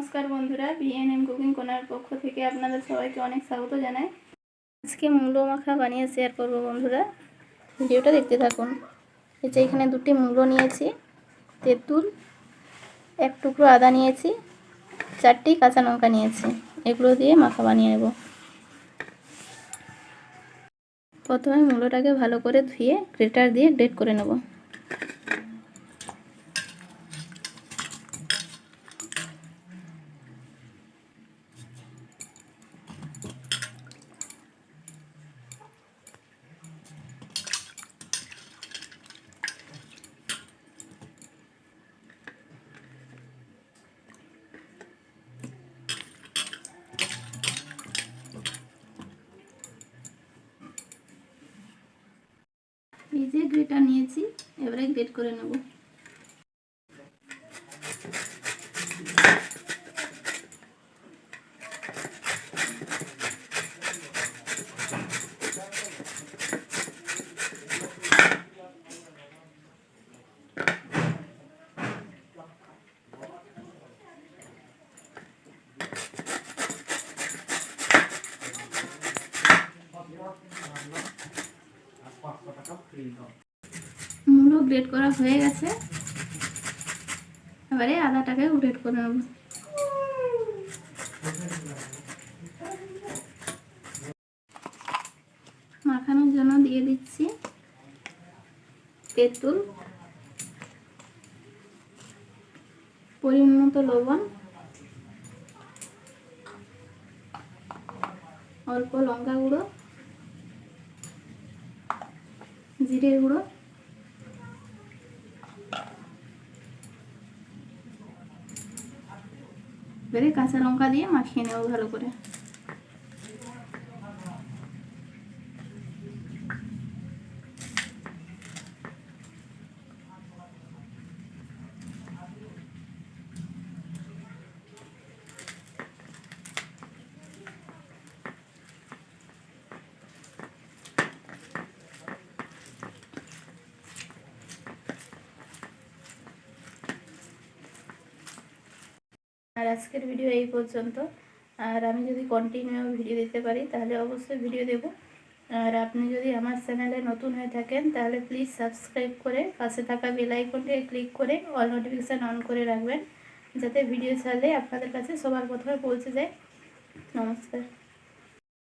নমস্কার বন্ধুরা, BNM cooking corner পক্ষ থেকে আপনাদের সবাইকে অনেক স্বাগত জানাই। আজকে মূলো মাখা বানিয়ে শেয়ার করব বন্ধুরা, ভিডিওটা দেখতে থাকুন। এই যে এখানে দুটি মূলো নিয়েছি, তেঁতুল, এক টুকরো আদা নিয়েছি, 4টি কাঁচা লঙ্কা নিয়েছি। এগুলো দিয়ে মাখা বানিয়ে নেব। প্রথমে মূলোটাকে ভালো করে ধুয়ে গ্রেটার দিয়ে গ্রেট করে নেব। এই যে গ্রেটার নিয়েছি, এবারে গ্রেট করে নেব। মূলো গ্রেট করা হয়ে গেছে, এবারে আদাটাকে গ্রেট করে নেব। মাখানোর জন্য দিয়ে দিচ্ছি তেঁতুল, পরিমাণ মতো লবণ, অল্প লঙ্কা গুঁড়ো, জিরে গুঁড়ো, এবারে কাঁচা লঙ্কা দিয়ে মাখিয়ে নেব ভালো করে। আর আজকের ভিডিও এই পর্যন্ত। আর আমি যদি কন্টিনিউ ভিডিও দিতে পারি তাহলে অবশ্যই ভিডিও দেব। আর আপনি যদি আমার চ্যানেলে নতুন হয়ে থাকেন তাহলে প্লিজ সাবস্ক্রাইব করে পাশে থাকা বেল আইকনটিকে ক্লিক করে অল নোটিফিকেশান অন করে রাখবেন, যাতে ভিডিও ছাড়লে আপনাদের কাছে সবার প্রথমে পৌঁছে যায়। নমস্কার।